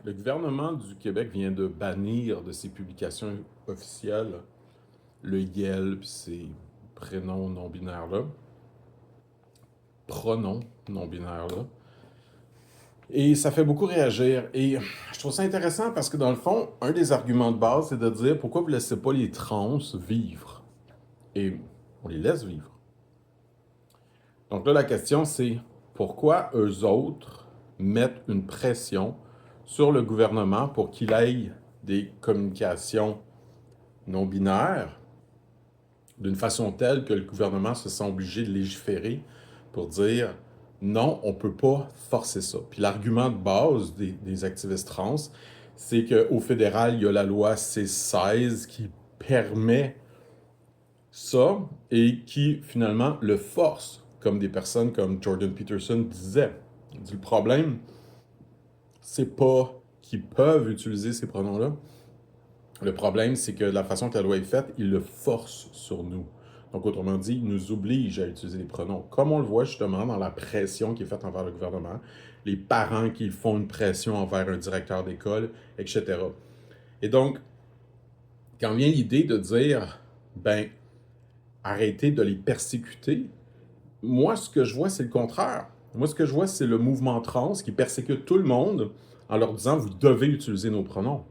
Le gouvernement du Québec vient de bannir de ses publications officielles le YEL puis ses prénoms non-binaires-là, pronoms non-binaires-là. Et ça fait beaucoup réagir. Et je trouve ça intéressant parce que dans le fond, un des arguments de base, c'est de dire pourquoi vous ne laissez pas les trans vivre. Et on les laisse vivre. Donc là, la question, c'est pourquoi eux autres mettent une pression sur le gouvernement pour qu'il aille des communications non binaires d'une façon telle que le gouvernement se sent obligé de légiférer pour dire non, on ne peut pas forcer ça. Puis l'argument de base des activistes trans, c'est qu'au fédéral, il y a la loi C-16 qui permet ça et qui finalement le force, comme des personnes comme Jordan Peterson disait. Il dit le problème, c'est pas qu'ils peuvent utiliser ces pronoms-là. Le problème, c'est que la façon que la loi est faite, il le force sur nous. Donc, autrement dit, il nous oblige à utiliser les pronoms. Comme on le voit justement dans la pression qui est faite envers le gouvernement, les parents qui font une pression envers un directeur d'école, etc. Et donc, quand vient l'idée de dire, ben, arrêtez de les persécuter, moi, ce que je vois, c'est le contraire. Moi, ce que je vois, c'est le mouvement trans qui persécute tout le monde en leur disant, vous devez utiliser nos pronoms.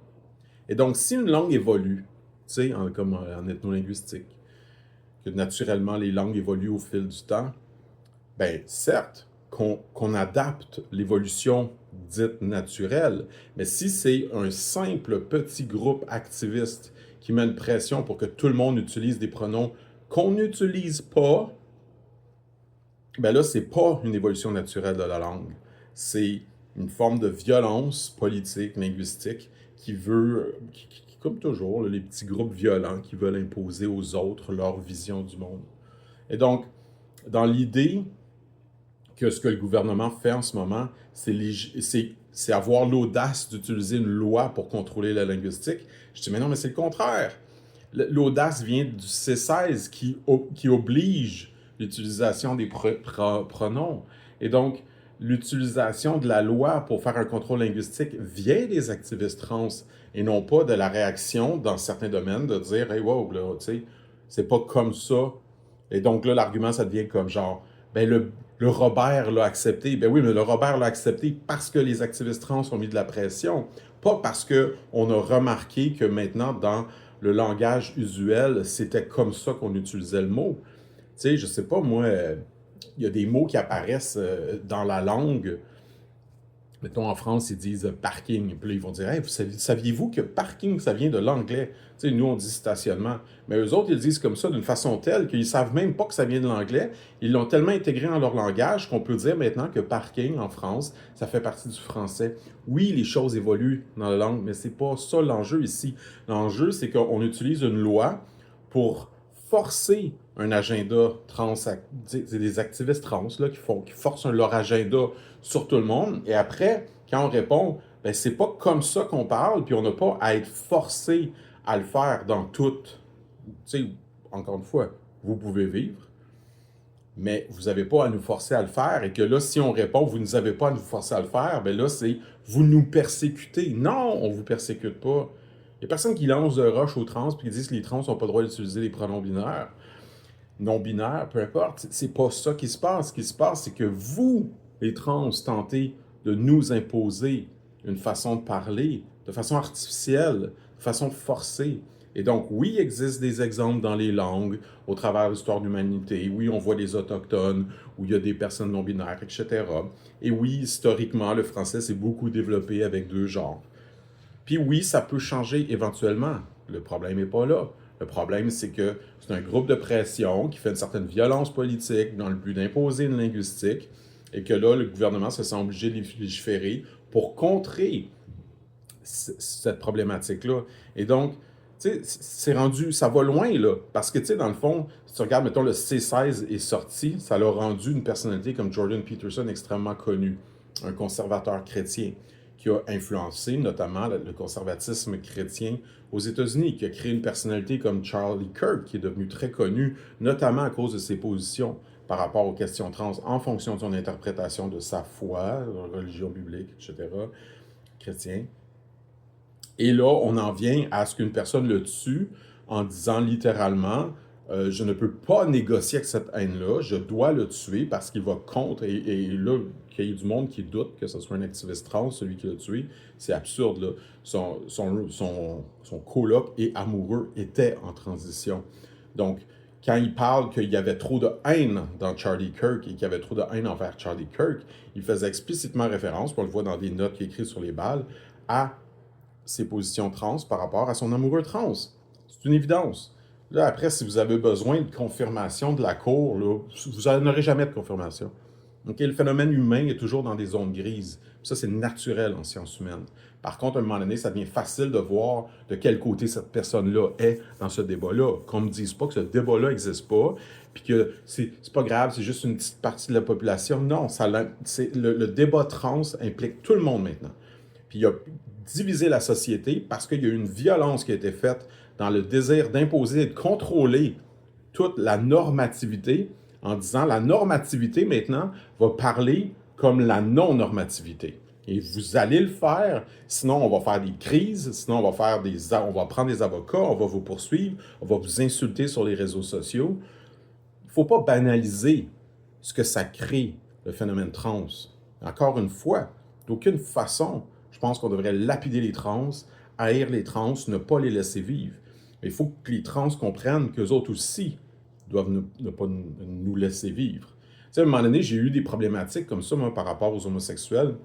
Et donc, si une langue évolue, tu sais, comme en ethnolinguistique, que naturellement les langues évoluent au fil du temps, ben certes, qu'on adapte l'évolution dite naturelle, mais si c'est un simple petit groupe activiste qui met une pression pour que tout le monde utilise des pronoms qu'on n'utilise pas, ben là, c'est pas une évolution naturelle de la langue. C'est une forme de violence politique, linguistique, qui veut, comme toujours, les petits groupes violents qui veulent imposer aux autres leur vision du monde. Et donc, dans l'idée que ce que le gouvernement fait en ce moment, c'est avoir l'audace d'utiliser une loi pour contrôler la linguistique, je dis, mais non, mais c'est le contraire. L'audace vient du C16 qui oblige l'utilisation des pronoms. Et donc, l'utilisation de la loi pour faire un contrôle linguistique vient des activistes trans et non pas de la réaction dans certains domaines de dire, hey, wow, là, tu sais, c'est pas comme ça. Et donc là, l'argument, ça devient comme genre, ben le Robert l'a accepté. Ben oui, mais le Robert l'a accepté parce que les activistes trans ont mis de la pression, pas parce qu'on a remarqué que maintenant, dans le langage usuel, c'était comme ça qu'on utilisait le mot. Tu sais, je sais pas, moi, il y a des mots qui apparaissent dans la langue. Mettons, en France, ils disent parking. Puis là, ils vont dire, hey, saviez-vous que parking, ça vient de l'anglais? Tu sais, nous, on dit stationnement. Mais eux autres, ils le disent comme ça d'une façon telle qu'ils savent même pas que ça vient de l'anglais. Ils l'ont tellement intégré dans leur langage qu'on peut dire maintenant que parking, en France, ça fait partie du français. Oui, les choses évoluent dans la langue, mais c'est pas ça l'enjeu ici. L'enjeu, c'est qu'on utilise une loi pour forcer un agenda trans, c'est des activistes trans là, qui forcent leur agenda sur tout le monde. Et après, quand on répond, ben, c'est pas comme ça qu'on parle, puis on n'a pas à être forcé à le faire dans toutes. Tu sais, encore une fois, vous pouvez vivre, mais vous n'avez pas à nous forcer à le faire. Et que là, si on répond, vous ne avez pas à nous forcer à le faire, ben là, c'est vous nous persécutez. Non, on ne vous persécute pas. Il n'y a personne qui lance de roche aux trans puis qui dit que les trans n'ont pas le droit d'utiliser les pronoms binaires, non-binaires, peu importe. C'est pas ça qui se passe. Ce qui se passe, c'est que vous, les trans, tentez de nous imposer une façon de parler, de façon artificielle, de façon forcée. Et donc, oui, il existe des exemples dans les langues, au travers de l'histoire de l'humanité. Oui, on voit des autochtones, où il y a des personnes non-binaires, etc. Et oui, historiquement, le français s'est beaucoup développé avec deux genres. Puis oui, ça peut changer éventuellement. Le problème n'est pas là. Le problème, c'est que c'est un groupe de pression qui fait une certaine violence politique dans le but d'imposer une linguistique et que là, le gouvernement se sent obligé de légiférer pour contrer cette problématique-là. Et donc, tu sais, c'est rendu, ça va loin, là. Parce que, tu sais, dans le fond, si tu regardes, mettons, le C16 est sorti, ça l'a rendu une personnalité comme Jordan Peterson extrêmement connue, un conservateur chrétien qui a influencé notamment le conservatisme chrétien aux États-Unis, qui a créé une personnalité comme Charlie Kirk, qui est devenu très connu, notamment à cause de ses positions par rapport aux questions trans, en fonction de son interprétation de sa foi, de la religion biblique, etc. chrétien. Et là, on en vient à ce qu'une personne le tue en disant littéralement je ne peux pas négocier avec cette haine-là, je dois le tuer parce qu'il va contre. Et là, qu'il y ait du monde qui doute que ce soit un activiste trans, celui qui l'a tué, c'est absurde. Là. Son coloc et amoureux était en transition. Donc, quand il parle qu'il y avait trop de haine dans Charlie Kirk et qu'il y avait trop de haine envers Charlie Kirk, il faisait explicitement référence, on le voit dans des notes qu'il écrit sur les balles, à ses positions trans par rapport à son amoureux trans. C'est une évidence. Là, après, si vous avez besoin de confirmation de la cour, là, vous n'aurez jamais de confirmation. Okay? Le phénomène humain est toujours dans des zones grises. Ça, c'est naturel en sciences humaines. Par contre, à un moment donné, ça devient facile de voir de quel côté cette personne-là est dans ce débat-là. Qu'on ne me dise pas que ce débat-là n'existe pas, puis que c'est pas grave, c'est juste une petite partie de la population. Non, le débat trans implique tout le monde maintenant. Puis il a divisé la société parce qu'il y a eu une violence qui a été faite dans le désir d'imposer et de contrôler toute la normativité en disant la normativité maintenant va parler comme la non-normativité. Et vous allez le faire, sinon on va faire des crises, sinon on va prendre des avocats, on va vous poursuivre, on va vous insulter sur les réseaux sociaux. Il ne faut pas banaliser ce que ça crée, le phénomène trans. Encore une fois, d'aucune façon, je pense qu'on devrait lapider les trans, haïr les trans, ne pas les laisser vivre. Mais il faut que les trans comprennent qu'eux autres aussi doivent ne pas nous laisser vivre. Tu sais, à un moment donné, j'ai eu des problématiques comme ça, moi, par rapport aux homosexuels.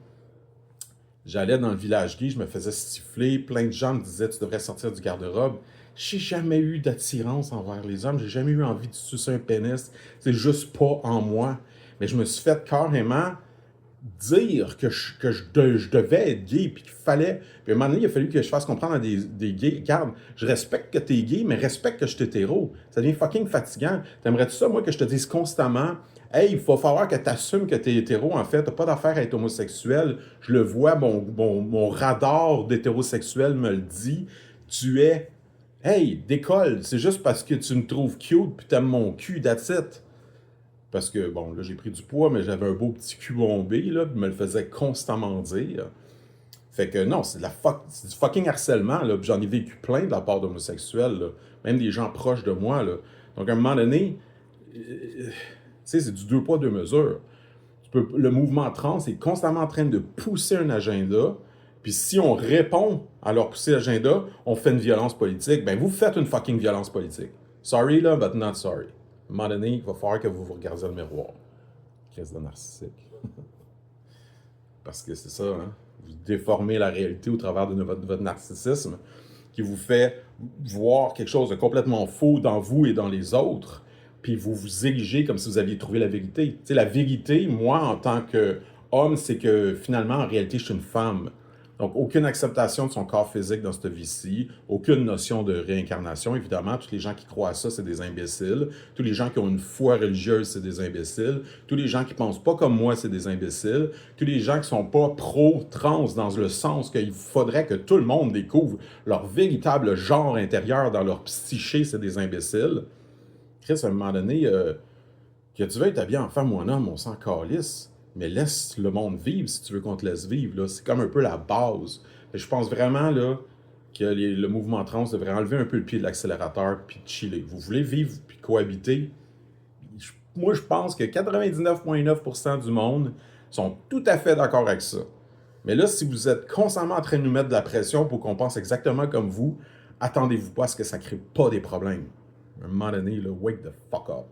J'allais dans le village gay, je me faisais siffler, plein de gens me disaient « tu devrais sortir du garde-robe ». J'ai jamais eu d'attirance envers les hommes, j'ai jamais eu envie de sucer un pénis, c'est juste pas en moi. Mais je me suis fait carrément dire que je devais être gay, puis qu'il fallait... Puis à un moment donné, il a fallu que je fasse comprendre à des gays, regarde, je respecte que t'es gay, mais respecte que je suis hétéro. Ça devient fucking fatigant. T'aimerais-tu ça, moi, que je te dise constamment, hey, il faut falloir que t'assumes que t'es hétéro, en fait, t'as pas d'affaire à être homosexuel, je le vois, mon radar d'hétérosexuel me le dit, tu es... Hey, décolle, c'est juste parce que tu me trouves cute puis t'aimes mon cul, that's it. Parce que, bon, là, j'ai pris du poids, mais j'avais un beau petit cul bombé, là, puis me le faisait constamment dire. Fait que non, c'est du fucking harcèlement, là, puis j'en ai vécu plein de la part d'homosexuels, là, même des gens proches de moi, là. Donc, à un moment donné, tu sais, c'est du deux poids, deux mesures. Le mouvement trans est constamment en train de pousser un agenda, puis si on répond à leur pousser l'agenda, on fait une violence politique. Ben, vous faites une fucking violence politique. Sorry, là, but not sorry. À un moment donné, il va falloir que vous vous regardiez dans le miroir. Crise de narcissique. Parce que c'est ça, hein? Vous déformez la réalité au travers de votre narcissisme qui vous fait voir quelque chose de complètement faux dans vous et dans les autres, puis vous vous érigez comme si vous aviez trouvé la vérité. Tu sais, la vérité, moi, en tant qu'homme, c'est que finalement, en réalité, je suis une femme. Donc, aucune acceptation de son corps physique dans cette vie-ci, aucune notion de réincarnation. Évidemment, tous les gens qui croient à ça, c'est des imbéciles. Tous les gens qui ont une foi religieuse, c'est des imbéciles. Tous les gens qui pensent pas comme moi, c'est des imbéciles. Tous les gens qui sont pas pro-trans dans le sens qu'il faudrait que tout le monde découvre leur véritable genre intérieur dans leur psyché, c'est des imbéciles. Chris, à un moment donné, que tu veux être habillé en femme ou en homme, on s'en calisse. Mais laisse le monde vivre si tu veux qu'on te laisse vivre. Là. C'est comme un peu la base. Et je pense vraiment là, que le mouvement trans devrait enlever un peu le pied de l'accélérateur puis chiller. Vous voulez vivre puis cohabiter? Moi, je pense que 99,9% du monde sont tout à fait d'accord avec ça. Mais là, si vous êtes constamment en train de nous mettre de la pression pour qu'on pense exactement comme vous, attendez-vous pas à ce que ça ne crée pas des problèmes. À un moment donné, là, wake the fuck up.